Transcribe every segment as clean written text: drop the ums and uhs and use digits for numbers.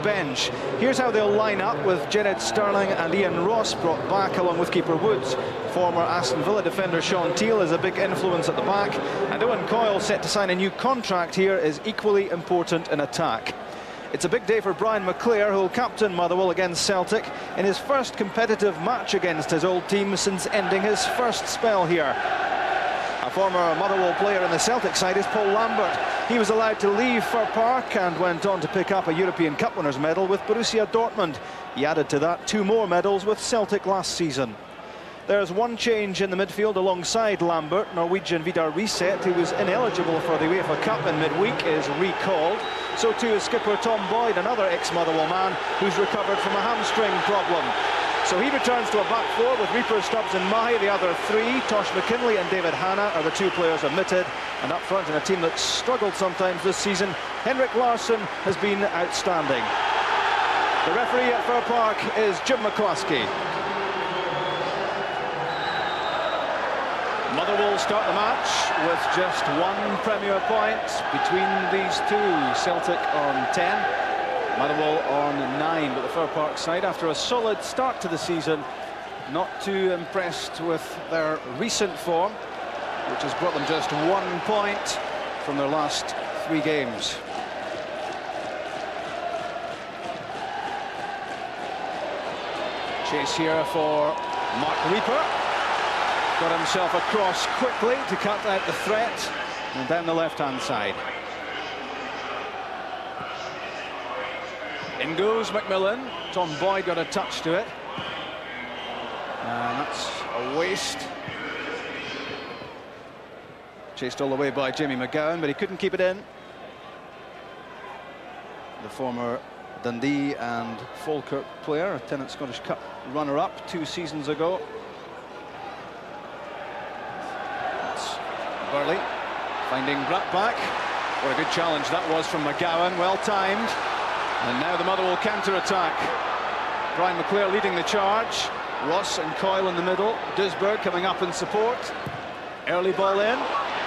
bench. Here's how they'll line up, with Jared Sterling and Ian Ross brought back along with keeper Woods. Former Aston Villa defender Sean Teale is a big influence at the back, and Owen Coyle, set to sign a new contract here, is equally important in attack. It's a big day for Brian McClair, who will captain Motherwell against Celtic in his first competitive match against his old team since ending his first spell here. A former Motherwell player in the Celtic side is Paul Lambert. He was allowed to leave Fir Park and went on to pick up a European Cup winners' medal with Borussia Dortmund. He added to that 2 more medals with Celtic last season. There's one change in the midfield alongside Lambert. Norwegian Vidar Riseth, who was ineligible for the UEFA Cup in midweek, is recalled. So too is skipper Tom Boyd, another ex-Motherwell man who's recovered from a hamstring problem. So he returns to a back 4 with Reaper, Stubbs and Mahi. The other 3, Tosh McKinley and David Hanna, are the 2 players omitted. And up front, in a team that's struggled sometimes this season, Henrik Larsson has been outstanding. The referee at Fir Park is Jim McCluskey. Motherwell start the match with just 1 Premier point between these 2. Celtic on 10, Motherwell on 9. But the Fir Park side, after a solid start to the season, not too impressed with their recent form, which has brought them just 1 point from their last 3 games. Chase here for Mark Reaper. Got himself across quickly to cut out the threat, and down the left-hand side. In goes McMillan. Tom Boyd got a touch to it. And that's a waste. Chased all the way by Jamie McGowan, but he couldn't keep it in. The former Dundee and Falkirk player, a Tennant Scottish Cup runner-up 2 seasons ago. Burley finding Brattbakk. What a good challenge that was from McGowan, well timed. And now the Motherwell counter-attack. Brian McClair leading the charge. Ross and Coyle in the middle. Duisberg coming up in support. Early ball in.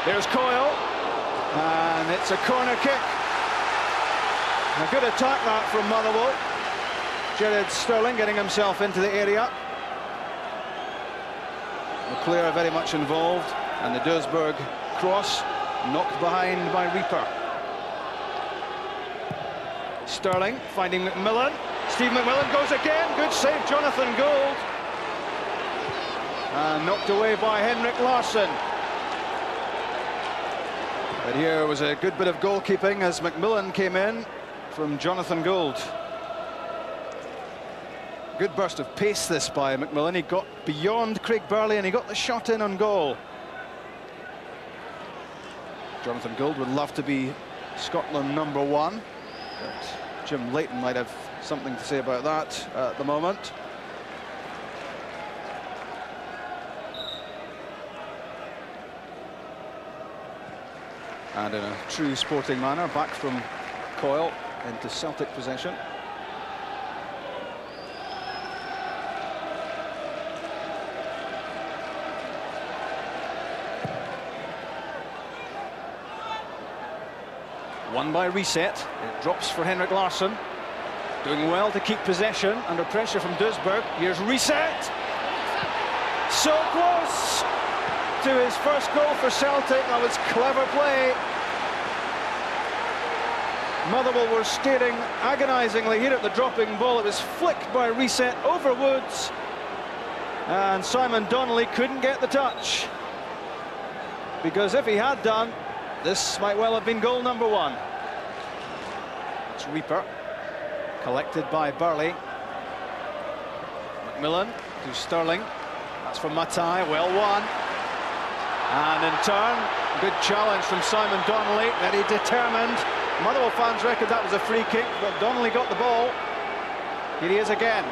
There's Coyle. And it's a corner kick. A good attack that from Motherwell. Jared Sterling getting himself into the area. McClair very much involved. And the Duisberg cross knocked behind by Reaper. Sterling finding McMillan. Steve McMillan goes again. Good save, Jonathan Gould. And knocked away by Henrik Larsson. But here was a good bit of goalkeeping as McMillan came in from Jonathan Gould. Good burst of pace this by McMillan. He got beyond Craig Burley and he got the shot in on goal. Jonathan Gould would love to be Scotland #1, but Jim Leighton might have something to say about that at the moment. And in a true sporting manner, back from Coyle into Celtic possession. Won by Riseth. It drops for Henrik Larsson. Doing well to keep possession under pressure from Duisberg. Here's Riseth. So close to his first goal for Celtic. That was clever play. Motherwell were staring agonisingly here at the dropping ball. It was flicked by Riseth over Woods. And Simon Donnelly couldn't get the touch. Because if he had done, this might well have been goal #1. It's Reaper, collected by Burley. McMillan to Sterling. That's from Matai, well won. And in turn, good challenge from Simon Donnelly, very determined. Motherwell fans reckon that was a free kick, but Donnelly got the ball. Here he is again.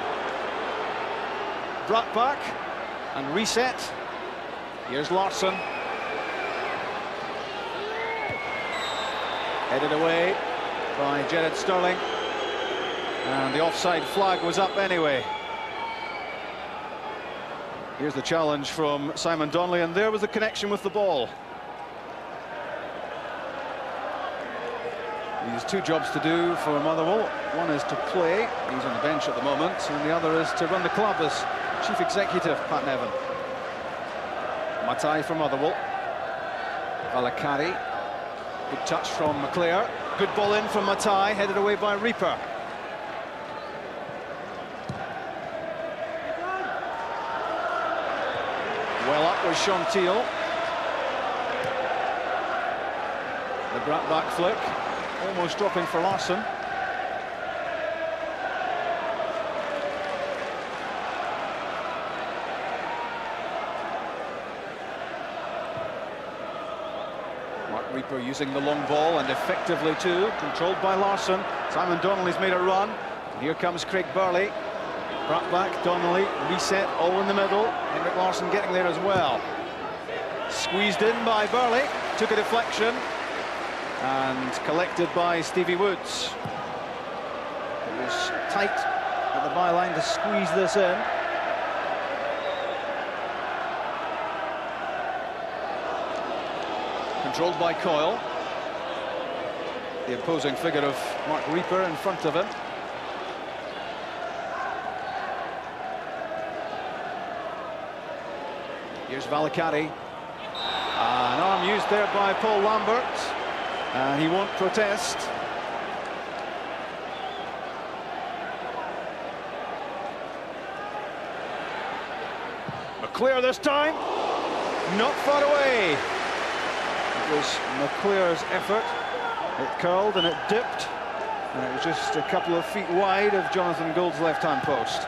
Brattbakk and Riseth. Here's Larsson. Headed away by Jared Sterling. And the offside flag was up anyway. Here's the challenge from Simon Donnelly, and there was the connection with the ball. There's two jobs to do for Motherwell. One is to play, he's on the bench at the moment, and the other is to run the club as Chief Executive, Pat Nevin. Matai for Motherwell. Valakari. Good touch from McClare. Good ball in from Matai, headed away by Reaper. Well up was Sean Teal. The Brattbakk flick, almost dropping for Larsson. Mark Reaper using the long ball, and effectively too, controlled by Larsson. Simon Donnelly's made a run. And here comes Craig Burley. Brattbakk, Donnelly, reset, all in the middle. Henrik Larsson getting there as well. Squeezed in by Burley, took a deflection, and collected by Stevie Woods. It was tight at the byline to squeeze this in. Controlled by Coyle. The imposing figure of Mark Reaper in front of him. Here's Valakari. An arm used there by Paul Lambert. And he won't protest. McClare this time. Not far away. It was McClare's effort. It curled and it dipped. And it was just a couple of feet wide of Jonathan Gould's left-hand post.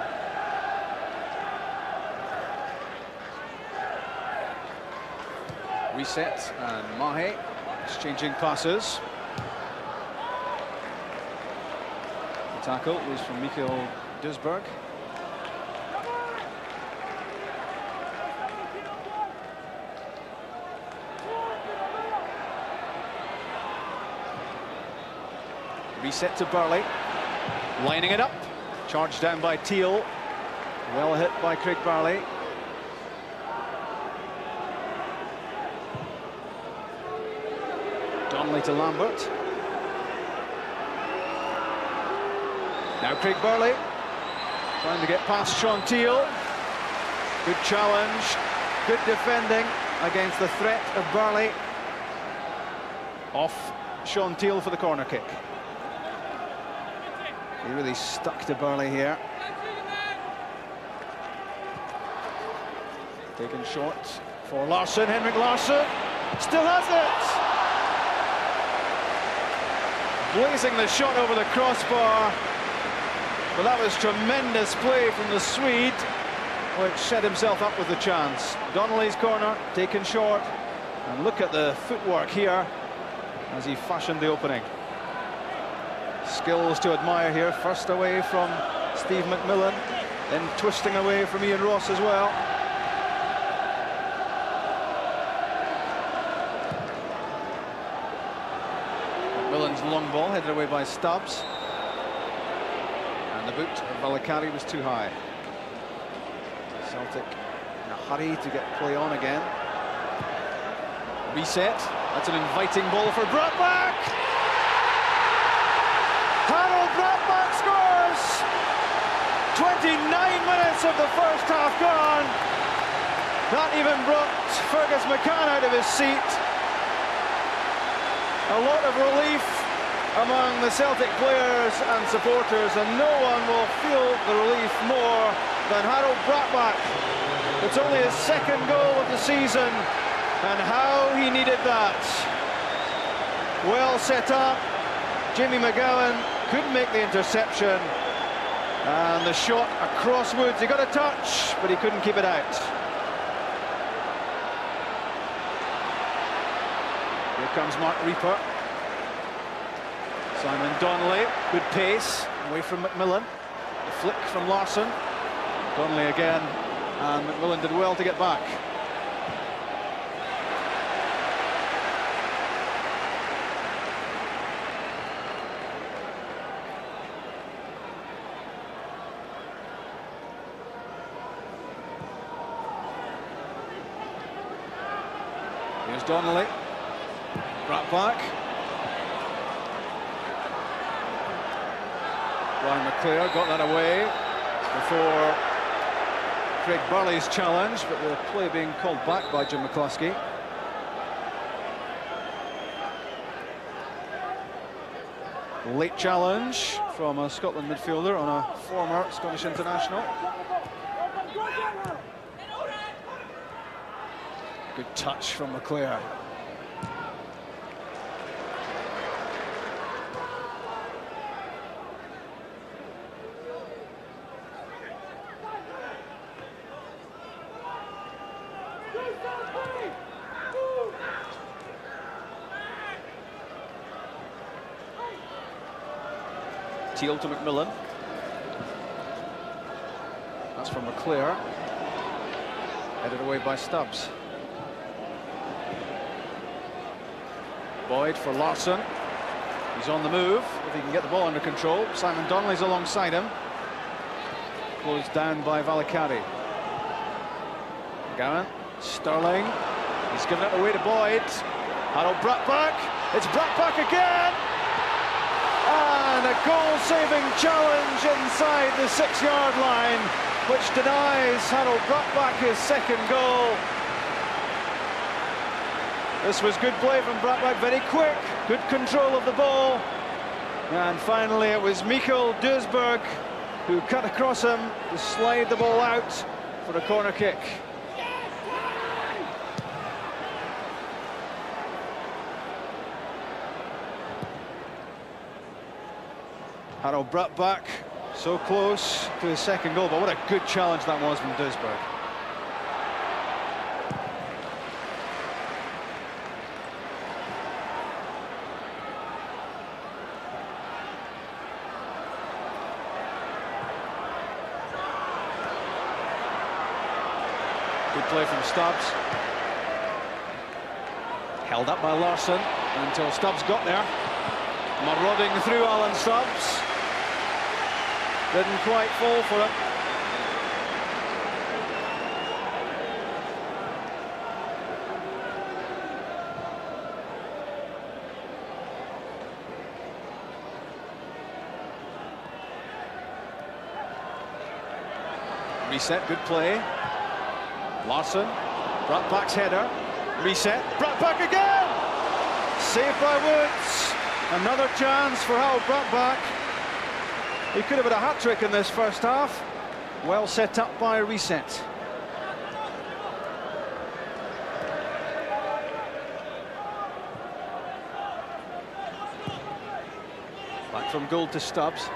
Reset, and Mahe exchanging passes. The tackle was from Mikael Duisberg. Reset to Burley, lining it up, charged down by Teal, well hit by Craig Burley. Donnelly to Lambert. Now Craig Burley trying to get past Sean Teal. Good challenge, good defending against the threat of Burley. Off Sean Teal for the corner kick. He really stuck to Burley here. Taken short for Larsson, Henrik Larsson. Still has it! Blazing the shot over the crossbar. But that was tremendous play from the Swede, which set himself up with the chance. Donnelly's corner, taken short. And look at the footwork here as he fashioned the opening. Skills to admire here. First away from Steve McMillan, then twisting away from Ian Ross as well. McMillan's long ball headed away by Stubbs. And the boot of Valakari was too high. Celtic in a hurry to get play on again. Reset. That's an inviting ball for Brattbakk. Brattbakk scores! 29 minutes of the first half gone. That even brought Fergus McCann out of his seat. A lot of relief among the Celtic players and supporters, and no one will feel the relief more than Harold Brattbakk. It's only his second goal of the season, and how he needed that. Well set up. Jamie McGowan couldn't make the interception, and the shot across Woods. He got a touch, but he couldn't keep it out. Here comes Mark Reaper. Simon Donnelly, good pace, away from McMillan. The flick from Larsson. Donnelly again, and McMillan did well to get back. Here's Donnelly. Brattbakk. by McClare, got that away before Craig Burley's challenge, but the play being called back by Jim McCluskey. Late challenge from a Scotland midfielder on a former Scottish international. Good touch from McClare. Teal to McMillan. That's from McClare. Headed away by Stubbs. Boyd for Larsson. He's on the move, if he can get the ball under control. Simon Donnelly's alongside him. Closed down by Valakari. McGowan, Sterling. He's given it away to Boyd. Harold Brattbakk. It's Brattbakk again! And a goal-saving challenge inside the 6-yard line, which denies Harold Brattbakk his second goal. This was good play from Brattbakk, very quick, good control of the ball. And finally it was Mikael Duisberg who cut across him to slide the ball out for a corner kick. Harold Brattbakk so close to his second goal, but what a good challenge that was from Duisberg. Good play from Stubbs. Held up by Larsson until Stubbs got there. Marauding through Alan Stubbs. Didn't quite fall for it. Reset, good play. Larsson, Brattback's header. Reset, Brattbakk again! Saved by Woods. Another chance for Harold Brattbakk. He could have had a hat-trick in this first half. Well set up by Reset. Back from Gould to Stubbs.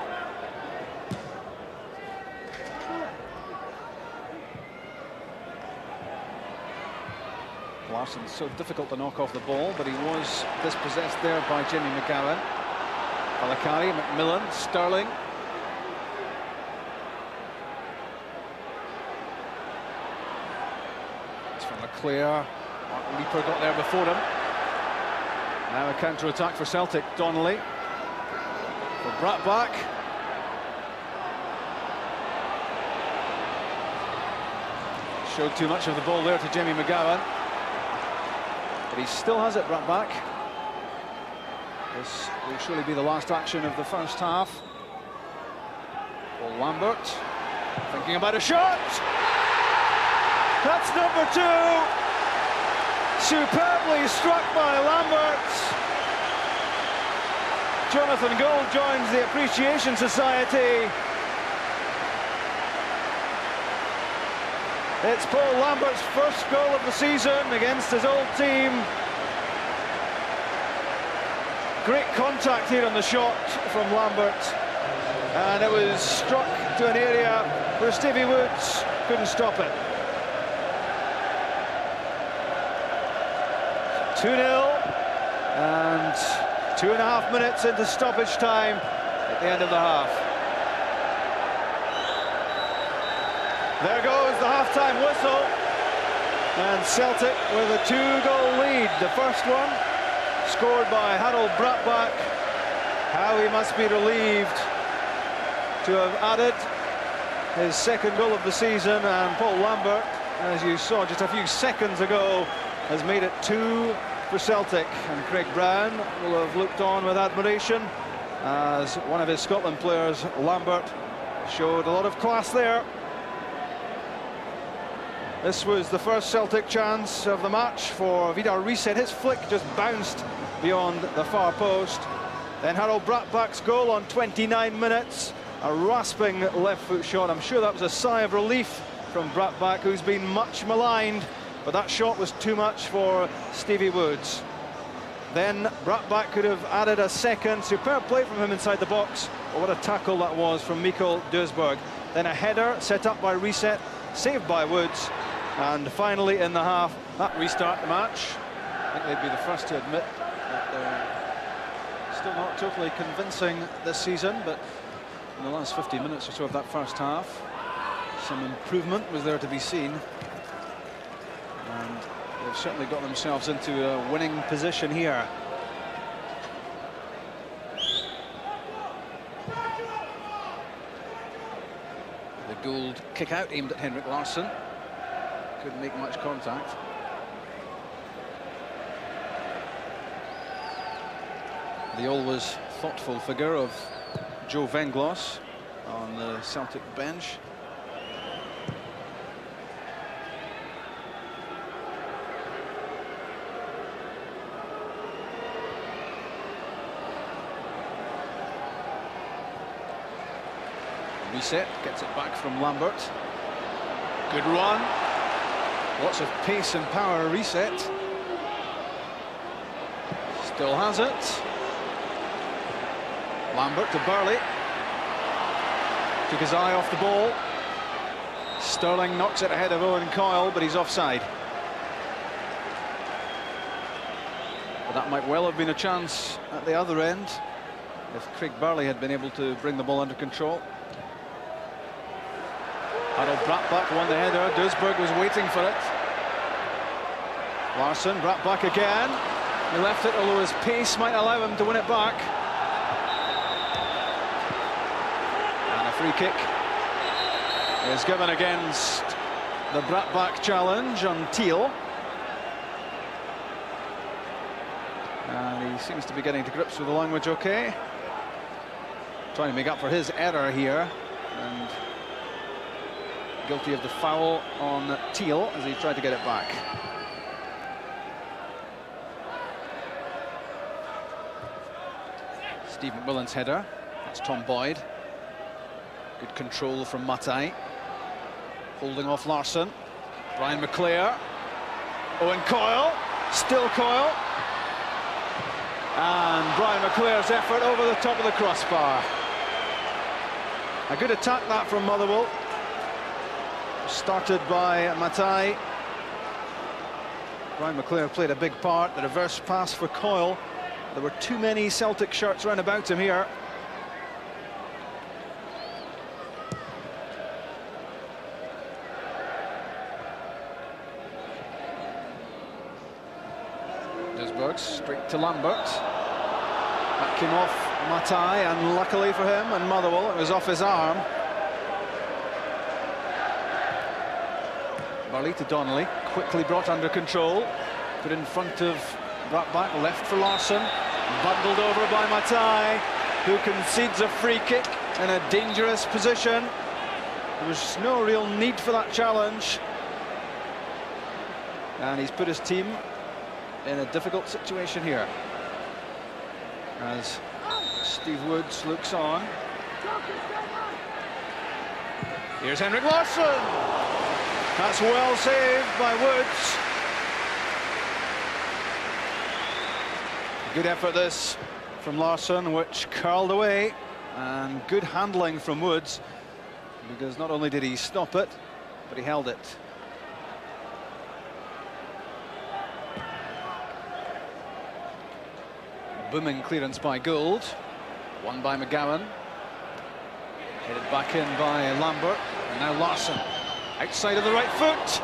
Larsson's so difficult to knock off the ball, but he was dispossessed there by Jimmy McGowan. Valakari, McMillan, Sterling. It's from McClare. Mark Leaper got there before him. Now a counter-attack for Celtic. Donnelly for Brattbakk. Showed too much of the ball there to Jimmy McGowan. But he still has it, Brattbakk. This will surely be the last action of the first half. Paul Lambert thinking about a shot. That's number 2. Superbly struck by Lambert. Jonathan Gould joins the Appreciation Society. It's Paul Lambert's first goal of the season against his old team. Great contact here on the shot from Lambert. And it was struck to an area where Stevie Woods couldn't stop it. 2-0. And 2.5 minutes into stoppage time at the end of the half. There goes the half-time whistle, and Celtic with a 2-goal lead. The first one scored by Harold Brattbakk. How he must be relieved to have added his second goal of the season, and Paul Lambert, as you saw just a few seconds ago, has made it 2 for Celtic, and Craig Brown will have looked on with admiration as one of his Scotland players, Lambert, showed a lot of class there. This was the first Celtic chance of the match for Vidar Riseth. His flick just bounced beyond the far post. Then Harold Brattbak's goal on 29 minutes. A rasping left foot shot. I'm sure that was a sigh of relief from Brattbakk, who's been much maligned, but that shot was too much for Stevie Woods. Then Brattbakk could have added a second. Superb play from him inside the box. Oh, what a tackle that was from Mikkel Duisburg. Then a header set up by Riseth, saved by Woods. And finally in the half, that restart the match. I think they'd be the first to admit that they're still not totally convincing this season, but in the last 50 minutes or so of that first half, some improvement was there to be seen. And they've certainly got themselves into a winning position here. The Gould kick out aimed at Henrik Larsson. Couldn't make much contact. The always thoughtful figure of Joe Venglos on the Celtic bench. Riseth gets it back from Lambert. Good run. Lots of pace and power, Riseth. Still has it. Lambert to Burley. Took his eye off the ball. Sterling knocks it ahead of Owen Coyle, but he's offside. But that might well have been a chance at the other end if Craig Burley had been able to bring the ball under control. Harold Brattbakk won the header. Duisburg was waiting for it. Larsson, Brattbakk again. He left it, although his pace might allow him to win it back. And a free kick is given against the Brattbakk challenge on Thiel. And he seems to be getting to grips with the language okay. Trying to make up for his error here. And guilty of the foul on Thiel as he tried to get it back. Steve McMillan's header. That's Tom Boyd. Good control from Matai. Holding off Larsson. Brian McClair. Owen Coyle. Still Coyle. And Brian McClair's effort over the top of the crossbar. A good attack that from Motherwell. Started by Matai. Brian McClair played a big part. The reverse pass for Coyle. There were too many Celtic shirts round about him here. Duisburg straight to Lambert. That came off Matai, and luckily for him and Motherwell, it was off his arm. Burley to Donnelly, quickly brought under control, put in front of Brattbakk, left for Larsson, bundled over by Matai, who concedes a free kick in a dangerous position. There was no real need for that challenge, and he's put his team in a difficult situation here as Steve Woods looks on. Here's Henrik Larsson. That's well saved by Woods. Good effort this from Larsson, which curled away, and good handling from Woods, because not only did he stop it, but he held it. Booming clearance by Gould, won by McGowan, headed back in by Lambert, and now Larsson. Outside of the right foot.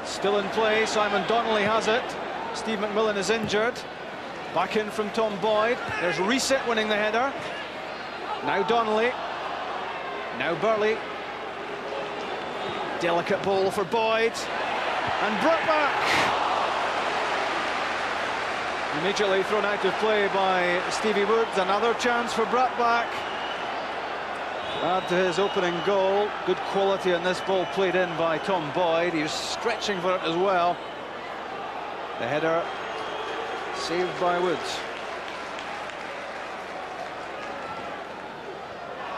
Still in play, Simon Donnelly has it. Steve McMillan is injured. Back in from Tom Boyd. There's Riseth winning the header. Now Donnelly. Now Burley. Delicate ball for Boyd. And Brattbakk. Immediately thrown out of play by Stevie Woods. Another chance for Brattbakk. Add to his opening goal. Good quality on this ball played in by Tom Boyd. He was stretching for it as well. The header saved by Woods.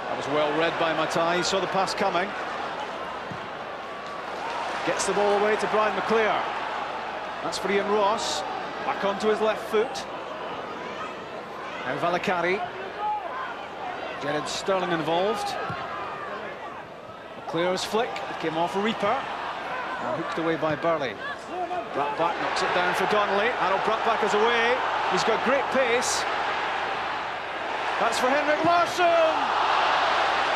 That was well read by Matai. He saw the pass coming. Gets the ball away to Brian McClear. That's for Ian Ross. Back onto his left foot. Now Valakari. Jared Sterling involved. McClear's flick. It came off a Reaper. And hooked away by Burley. Brattbakk knocks it down for Donnelly. Harold Brattbakk is away. He's got great pace. That's for Henrik Larsson.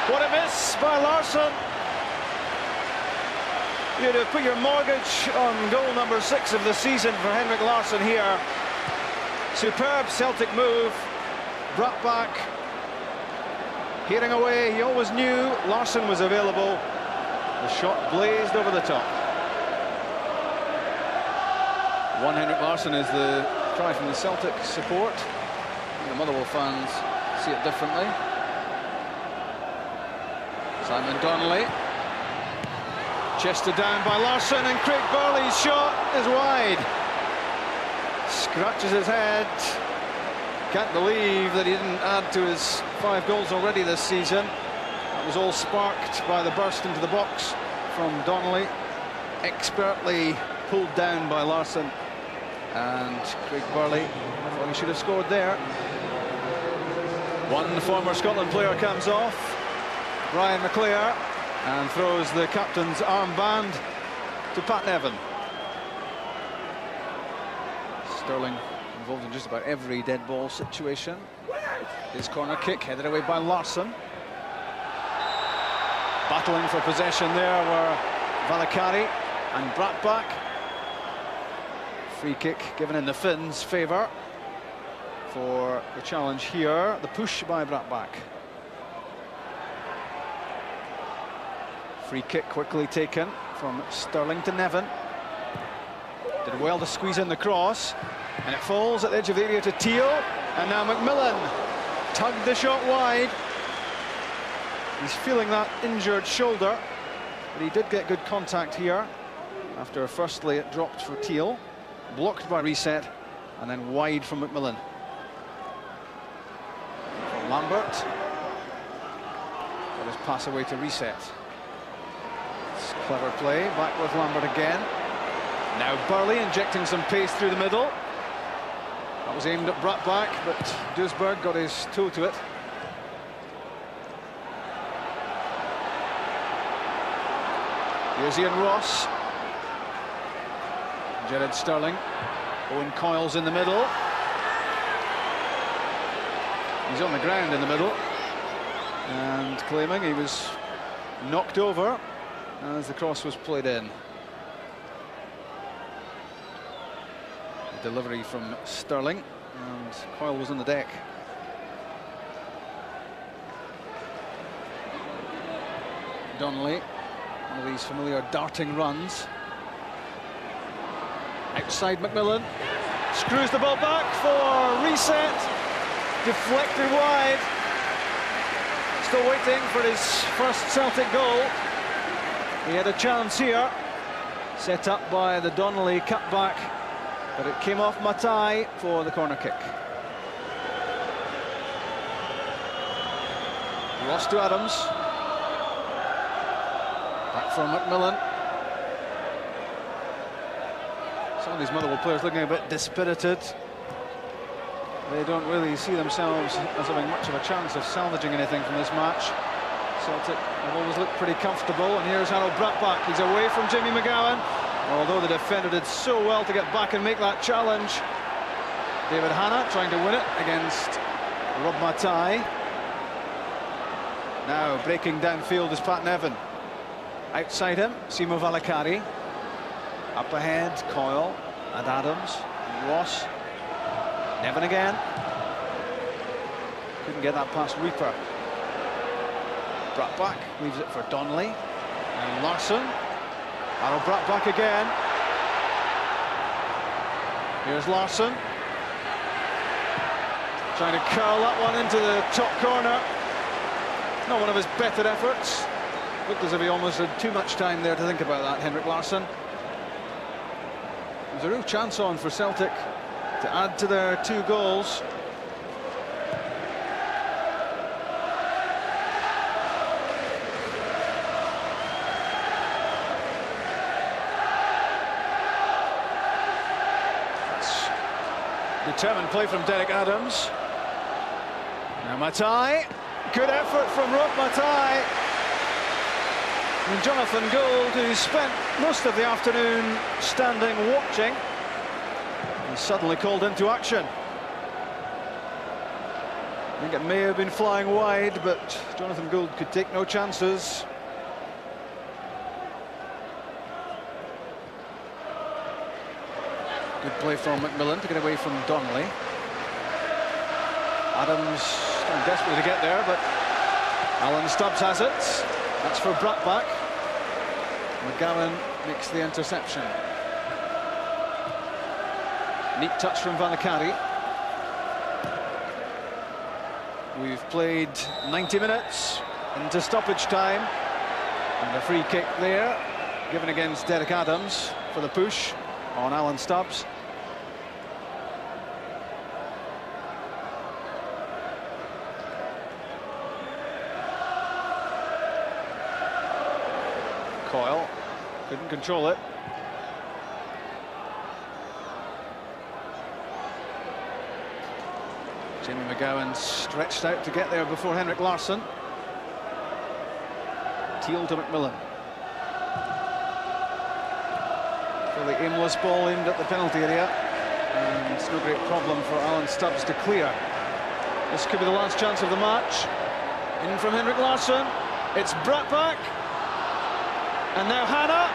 What a miss by Larsson. You'd have put your mortgage on goal number 6 of the season for Henrik Larsson here. Superb Celtic move. Brattbakk heading away. He always knew Larsson was available. The shot blazed over the top. One Henrik Larsson is the cry from the Celtic support. The Motherwell fans see it differently. Simon Donnelly. Chested down by Larsson, and Craig Burley's shot is wide. Scratches his head. Can't believe that he didn't add to his 5 goals already this season. That was all sparked by the burst into the box from Donnelly. Expertly pulled down by Larsson. And Craig Burley thought he should have scored there. One former Scotland player comes off. Brian McClear. And throws the captain's armband to Pat Nevin. Sterling involved in just about every dead ball situation. His corner kick headed away by Larsson. Battling for possession there were Valakari and Brattbakk. Free kick given in the Finns' favour for the challenge here. The push by Brattbakk. Free kick quickly taken from Sterling to Nevin. Did well to squeeze in the cross, and it falls at the edge of the area to Teal, and now McMillan tugged the shot wide. He's feeling that injured shoulder, but he did get good contact here after firstly it dropped for Teal, blocked by Reset, and then wide from McMillan. From Lambert. Got his pass away to Reset. Clever play, back with Lambert again. Now Burley injecting some pace through the middle. That was aimed at Brattbakk, but Duisberg got his toe to it. Here's Ian Ross. Jared Sterling. Owen Coyle's in the middle. He's on the ground in the middle. And claiming he was knocked over as the cross was played in. Delivery from Sterling, and Coyle was on the deck. Donnelly, one of these familiar darting runs. Outside McMillan, screws the ball back for Reset, deflected wide. Still waiting for his first Celtic goal. He had a chance here, set up by the Donnelly cutback, but it came off Matai for the corner kick. Ross to Adams. Back from McMillan. Some of these Motherwell players looking a bit dispirited. They don't really see themselves as having much of a chance of salvaging anything from this match. Celtic have always looked pretty comfortable, and here's Harold Brattbakk. He's away from Jimmy McGowan, although the defender did so well to get back and make that challenge. David Hanna trying to win it against Rob Matai. Now breaking downfield is Pat Nevin. Outside him, Simo Valakari. Up ahead, Coyle and Adams and Ross. Nevin again. Couldn't get that past Reaper. Brattbakk leaves it for Donnelly and Larsson. Harold Brattbakk again. Here's Larsson. Trying to curl that one into the top corner. Not one of his better efforts. Looked as if he almost had too much time there to think about that, Henrik Larsson. There's a real chance on for Celtic to add to their 2 goals. Determined play from Derek Adams. Now Matai. Good effort from Rob Matai. And Jonathan Gould, who spent most of the afternoon standing watching, is suddenly called into action. I think it may have been flying wide, but Jonathan Gould could take no chances. Good play from McMillan to get away from Donnelly. Adams trying desperately to get there, but Alan Stubbs has it. That's for Brattbakk. McGowan makes the interception. Neat touch from Valakari. We've played 90 minutes into stoppage time. And a free kick there, given against Derek Adams for the push on Alan Stubbs. Coyle couldn't control it. Jamie McGowan stretched out to get there before Henrik Larsson. Teal to McMillan. Fairly aimless ball aimed at the penalty area, and it's no great problem for Alan Stubbs to clear. This could be the last chance of the match. In from Henrik Larsson. It's Brattbakk. And now Hannah.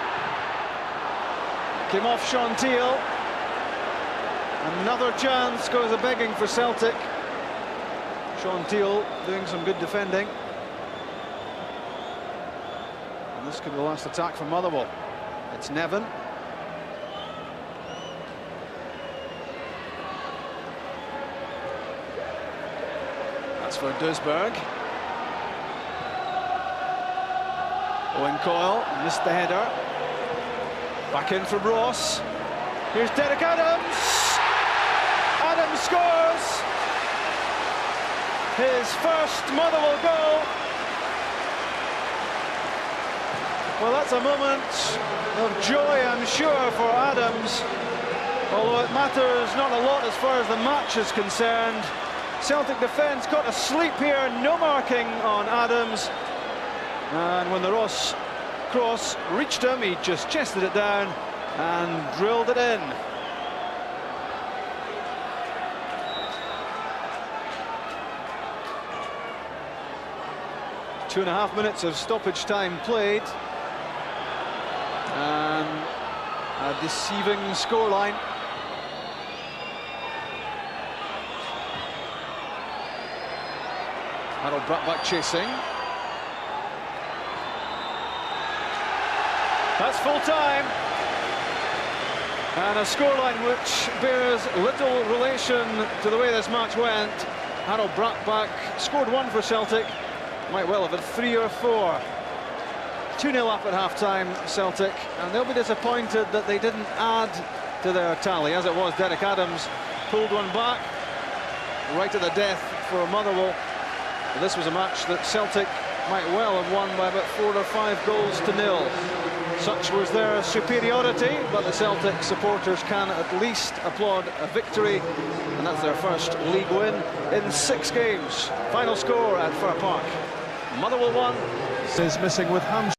Came off Sean Teal. Another chance goes a-begging for Celtic. Sean Teal doing some good defending. And this could be the last attack for Motherwell. It's Nevin. That's for Duisberg. Owen Coyle missed the header. Back in from Ross. Here's Derek Adams. Adams scores his first Motherwell goal. Well, that's a moment of joy, I'm sure, for Adams. Although it matters not a lot as far as the match is concerned. Celtic defence got asleep here, no marking on Adams. And when the Ross cross reached him, he just chested it down and drilled it in. Two and a half minutes of stoppage time played, and a deceiving scoreline. Harold Brattbakk chasing. That's full time. And a scoreline which bears little relation to the way this match went. Harold Brattbakk scored 1 for Celtic. Might well have had 3 or 4. 2-0 up at half-time, Celtic, and they'll be disappointed that they didn't add to their tally. As it was, Derek Adams pulled one back right to the death for Motherwell. But this was a match that Celtic might well have won by about 4 or 5 goals to 0. Such was their superiority, but the Celtic supporters can at least applaud a victory, and that's their first league win in 6 games. Final score at Brattbakk: Motherwell 1. Is missing with hamstring.